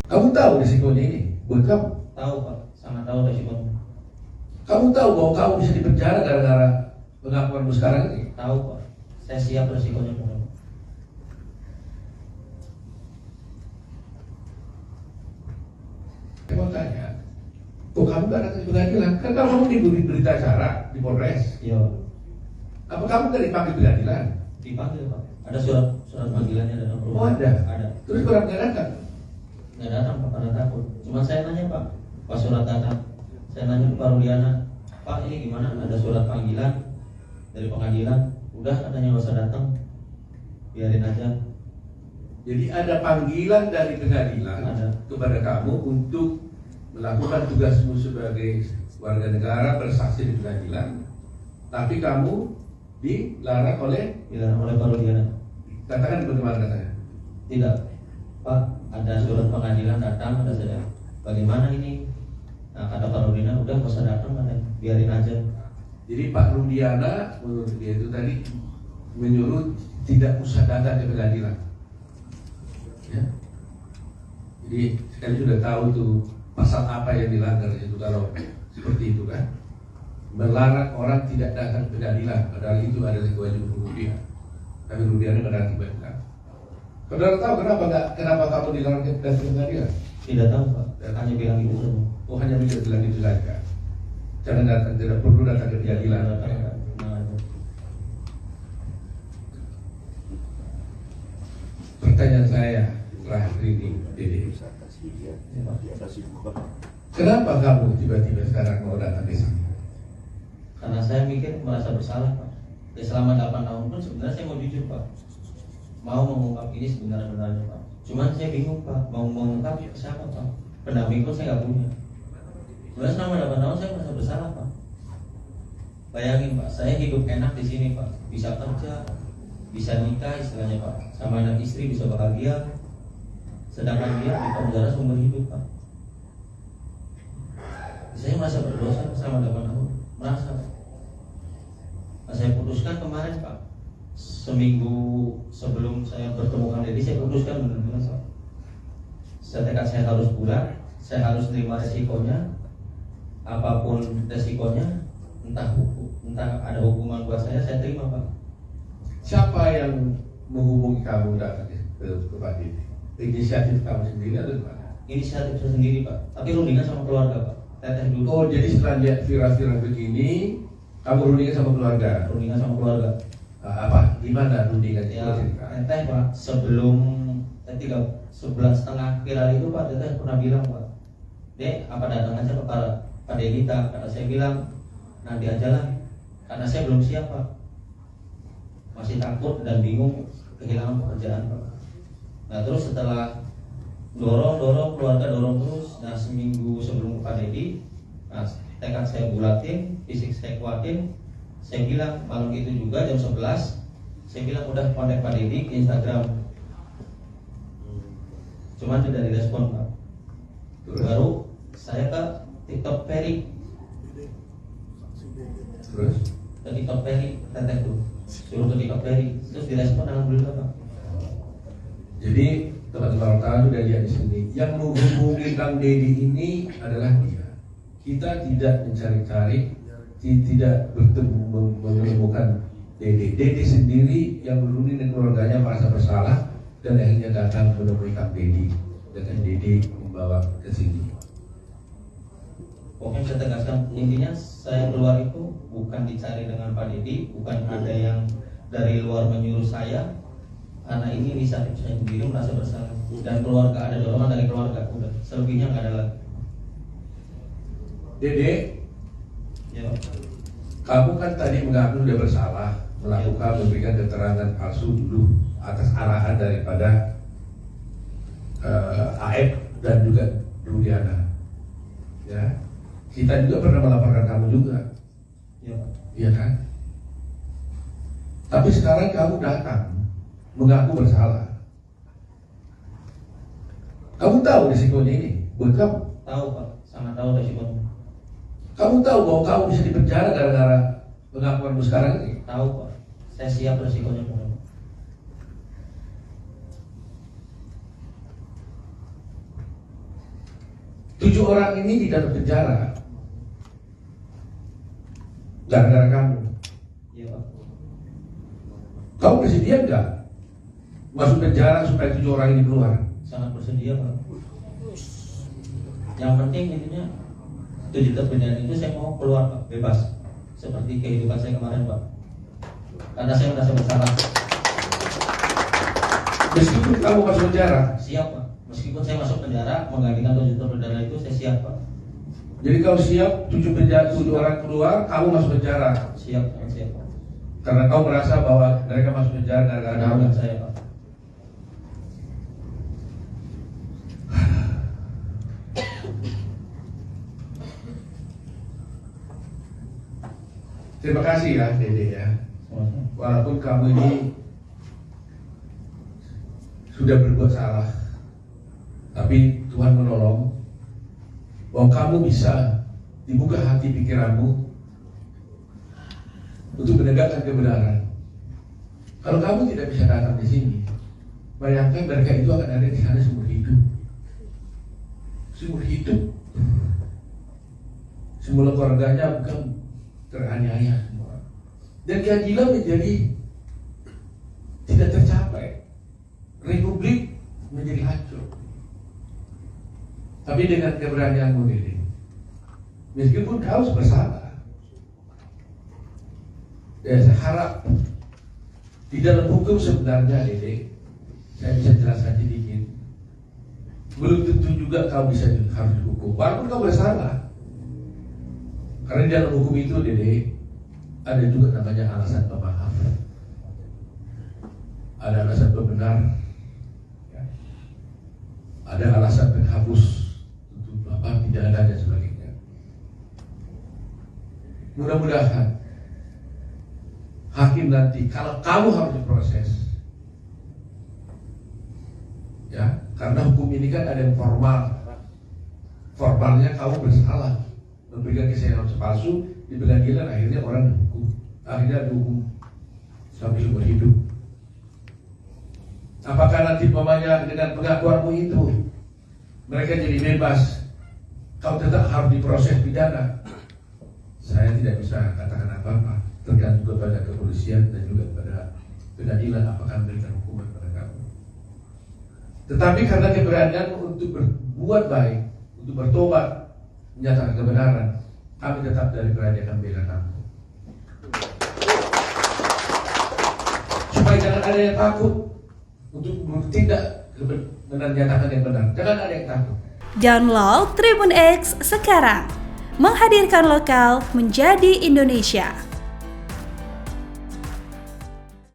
Kamu tahu risikonya ini buat kamu? Tahu Pak, sangat tahu risikonya. Kamu tahu bahwa kamu bisa dipenjara gara-gara pengakuanmu sekarang ini? Tahu Pak, saya siap risikonya Pak. Makanya, kok kamu gak datang ke pengadilan? Kan kamu diberi berita acara di Polres. Iya. Apa kamu gak dipanggil pengadilan? Dipanggil Pak. Ada surat panggilannya dan Oh ada? Ada. Terus orang gak datang? Nggak datang Pak, karena takut. Cuma saya nanya Pak, pas surat datang, saya nanya ke Pak Rudiana, Pak ini gimana? Ada surat panggilan dari pengadilan. Udah katanya nggak usah datang, biarin aja. Jadi ada panggilan dari pengadilan Ada. kepada kamu untuk melakukan tugasmu sebagai warga negara bersaksi di pengadilan, tapi kamu dilarang oleh Pak Rudiana. katakan bagaimana katanya? Tidak Pak, ada surat pengadilan datang, kata saya. Bagaimana ini? Nah kata Pak Rudiana, udah nggak usah datang katanya, biarin aja. Jadi Pak Rudiana menurut dia itu tadi menyuruh tidak usah datang ke pengadilan. Ya. Jadi sekali sudah tahu itu pasal apa yang dilanggar itu kalau seperti itu kan, melarang orang tidak datang ke pengadilan, padahal itu adalah kewajiban hukum dia. Tapi Rudiana mengakibatkan. Saudara tahu kenapa kamu dilarang datang ke pengadilan? Tidak tahu Pak, hanya bilang gitu saja. Oh hanya bisa bilang itu saja. Jangan datang, tidak perlu datang ke pengadilan. Pertanyaan saya terakhir ini, Dede. Kenapa kamu tiba-tiba sekarang mau datang ke sini? Karena saya mikir merasa bersalah Pak. Ya selama 8 tahun pun sebenarnya saya mau jujur Pak, mau mengungkap ini sebenarnya Pak. Cuman saya bingung Pak, mau mengungkap ke siapa Pak? Pendamping pun saya nggak punya. Sebenarnya selama 8 tahun saya merasa bersalah Pak. Bayangin Pak, saya hidup enak di sini Pak, bisa kerja, bisa nikah istilahnya Pak, sama anak istri bisa bahagia. Sedangkan dia di penjara seumur hidup Pak. Saya merasa berdosa selama 8 tahun, merasa. Nah, saya putuskan kemarin Pak, seminggu sebelum saya bertemu Kang Deddy, saya putuskan benar-benar Pak. Setelah saya harus pulang, saya harus terima resikonya, apapun resikonya, entah ada hukuman buat saya terima Pak. Siapa yang menghubungi kamu datang ke Pak Deddy? Inisiatif kamu sendiri atau gimana? Inisiatif saya sendiri Pak, tapi rundingan sama keluarga Pak. Teteh dulu. Oh jadi setelah lihat viral-viral begini, kamu rundingan sama keluarga? Rundingan sama keluarga. Apa? Gimana rundingan? Ya, teteh Pak, sebelum 3 bulan viral itu Pak, teteh pernah bilang Pak, Dek, apa datang aja ke Pak Deddy? Kata saya bilang, nanti aja lah, karena saya belum siap Pak, masih takut dan bingung kehilangan pekerjaan Pak. Nah terus setelah dorong keluarga dorong terus, nah seminggu sebelum Pak Deddy, nah tekad saya bulatin, fisik saya kuatin, saya bilang malam itu juga jam 11, saya bilang udah kontak Pak Deddy ke Instagram, cuman tidak direspon Pak. Baru saya ke TikTok Ferry, Terus? ke TikTok Ferry, teteh tuh suruh ke TikTok Ferry, terus direspon, alhamdulillah Pak. Jadi teman-teman wartawan sudah lihat di sini, yang menghubungi Kang Deddy ini adalah dia. Kita tidak mencari-cari, tidak menemukan Deddy. Deddy sendiri yang berunding dengan keluarganya merasa bersalah dan akhirnya datang menemui Kang Deddy. Dan Kang Deddy membawa ke sini. Pokoknya saya tegaskan, intinya saya keluar itu bukan dicari dengan Pak Deddy, bukan ada yang dari luar menyuruh saya. Karena ini inisiatif saya sendiri, merasa bersalah, dan keluarga, ada dorongan dari keluarga, udah selebihnya nggak ada lagi. Dede, Ya. kamu kan tadi mengaku sudah bersalah melakukan memberikan keterangan palsu dulu atas arahan daripada AF dan juga Rudiana. Ya, kita juga pernah melaporkan kamu juga, Ya. iya kan? Tapi sekarang kamu datang mengaku bersalah. Kamu tahu risikonya ini buat kamu? Tahu Pak, sangat tahu resikonya. Kamu tahu bahwa kamu bisa dipenjara gara-gara pengakuanmu sekarang ini? Tahu Pak, saya siap resikonya Pak. 7 orang ini tidak berpenjara gara-gara kamu. Iya Pak. Kamu bersedia nggak masuk penjara supaya 7 orang ini keluar? Sangat bersedia Pak. Yang penting intinya 7 terpidana itu saya mau keluar Pak, bebas. Seperti kehidupan saya kemarin Pak. Karena saya merasa bersalah. Meskipun kamu masuk penjara, Siap Pak. Meskipun saya masuk penjara, menggantikan 7 terpidana itu saya siap Pak. jadi kau siap 7 orang keluar, kamu masuk penjara Siap, sangat siap Pak. karena kau merasa bahwa mereka masuk penjara gara-gara kamu. Karena saya Pak. Terima kasih ya Dede ya. Semuanya. Walaupun kamu ini sudah berbuat salah, tapi Tuhan menolong bahwa kamu bisa dibuka hati pikiranmu untuk menegakkan kebenaran. Kalau kamu tidak bisa datang di sini, bayangkan mereka itu akan ada di sana seumur hidup. Seumur hidup. Semula keluarganya bukan teraniaya semua. Dan keadilan menjadi tidak tercapai. Republik menjadi hancur. Tapi dengan keberanianmu Dede, meskipun kau bersalah, ya saya harap di dalam hukum sebenarnya Dede, saya bisa jelaskan sedikit. Belum tentu juga kau bisa harus dihukum, walaupun kau bersalah. Karena di dalam hukum itu Dede, ada juga namanya alasan pemaaf, ada alasan pembenar, ya. Ada alasan penghapus untuk pidana dan sebagainya. Mudah-mudahan hakim nanti, kalau kamu harus diproses, ya, karena hukum ini kan ada yang formal. Formalnya kamu bersalah, memberikan kesaksian palsu di pengadilan, akhirnya orang dihukum, akhirnya dihukum sampai seumur hidup. Apakah nanti pemanya dengan pengakuanmu itu mereka jadi bebas, kau tetap harus diproses pidana? Saya tidak bisa katakan apa-apa, tergantung kepada kepolisian dan juga kepada pengadilan apakah memberikan hukuman pada kamu. Tetapi karena keberanian untuk berbuat baik, untuk bertobat, menyatakan kebenaran, kami tetap dari berani akan membela kamu. Supaya jangan ada yang takut untuk bertindak menyatakan yang benar. Jangan ada yang takut. Download Tribun X sekarang, menghadirkan lokal menjadi Indonesia.